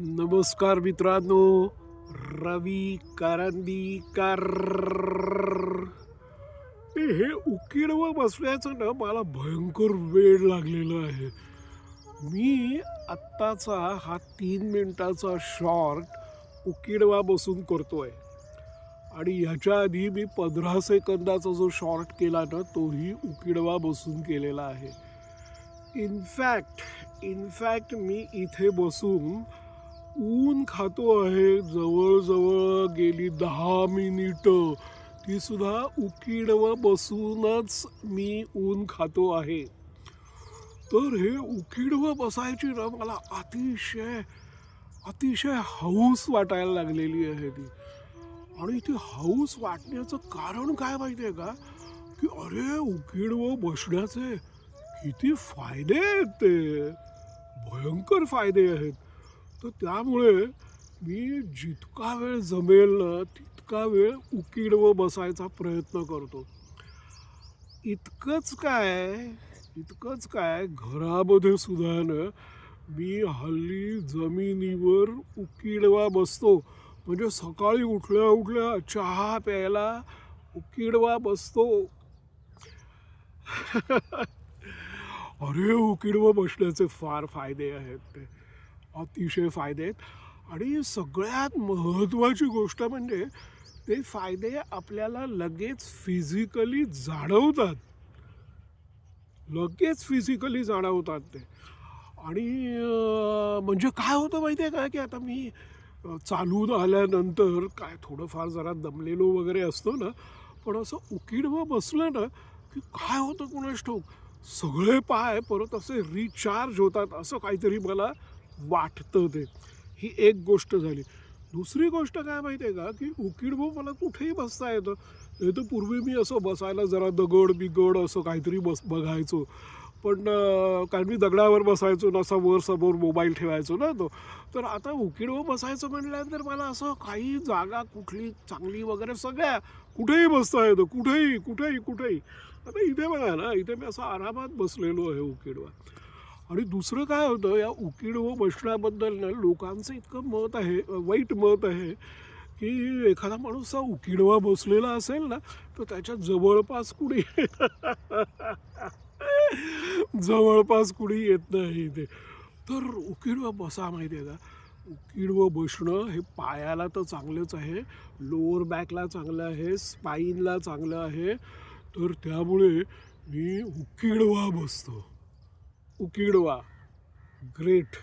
नमस्कार मित्रांनो. रवी करंदीकर. हे उकिडवं बसण्याचं ना मला भयंकर वेळ लागलेला आहे. मी आत्ताचा हा 3 मिनिटाचा शॉर्ट उकिडवा बसून करतोय आणि ह्याच्या आधी मी 15 सेकंदाचा जो शॉर्ट केला ना तोही उकिडवा बसून केलेला आहे. इनफॅक्ट मी इथे बसून ऊन खातो आहे. जवळजवळ गेली 10 मिनिटं ती सुद्धा उकिडवं बसूनच मी ऊन खातो आहे. तर हे उकिडवं बसायची ना मला अतिशय हौस वाटायला लागलेली आहे ती. आणि ती हौस वाटण्याचं कारण काय माहिती आहे का, की अरे उकिडवं बसण्याचे किती फायदे आहेत, ते भयंकर फायदे आहेत. तर त्यामुळे मी जितका वेळ जमेल ना तितका वेळ उकिडवं बसायचा प्रयत्न करतो. इतकंच काय घरामध्ये सुद्धा ना मी हल्ली जमिनीवर उकिडवा बसतो. म्हणजे सकाळी उठल्या उठल्या चहा प्यायला उकिडवा बसतो. अरे उकिडवं बसण्याचे फार फायदे आहेत, ते अतिशय फायदे आहेत. आणि सगळ्यात महत्त्वाची गोष्ट म्हणजे ते फायदे आपल्याला लगेच फिजिकली जाणवतात. ते. आणि म्हणजे काय होतं माहिती आहे का, की आता मी चालून आल्यानंतर काय थोडंफार जरा दमलेलो वगैरे असतो ना, पण असं उकिडवं बसलं ना की काय होतं कुणास ठाऊक, सगळे पाय परत असे रिचार्ज होतात असं काहीतरी मला वाटतं. ते ही एक गोष्ट झाली. दुसरी गोष्ट काय माहिती आहे का, की उकिडवं मला कुठेही बसता येतं. नाही तर पूर्वी मी असं बसायला जरा दगड बिगड असं काहीतरी बघायचो. पण कारण मी दगडावर बसायचो ना, असा वर समोर मोबाईल ठेवायचो ना तो. तर आता उकिडवं बसायचं म्हटल्यानंतर मला असं काही जागा कुठली चांगली वगैरे सगळ्या कुठेही बसता येतं, कुठेही. आता इथे बघा ना, इथे मी असं आरामात बसलेलो आहे उकिडवा. आणि दुसरं काय होतं, या उकिडवं बसण्याबद्दल ना लोकांचं इतकं मत आहे, वाईट मत आहे, की एखादा माणूस असा उकिडवा बसलेला असेल ना तर त्याच्या जवळपास कुणी येत नाही इथे. तर उकिडवं बसा माहिती आहे का, उकिडवं बसणं हे पायाला तर चांगलंच आहे, लोअर बॅकला चांगलं आहे, स्पाईनला चांगलं आहे. तर त्यामुळे मी उकिडवा बसतो. उकिडवा ग्रेट.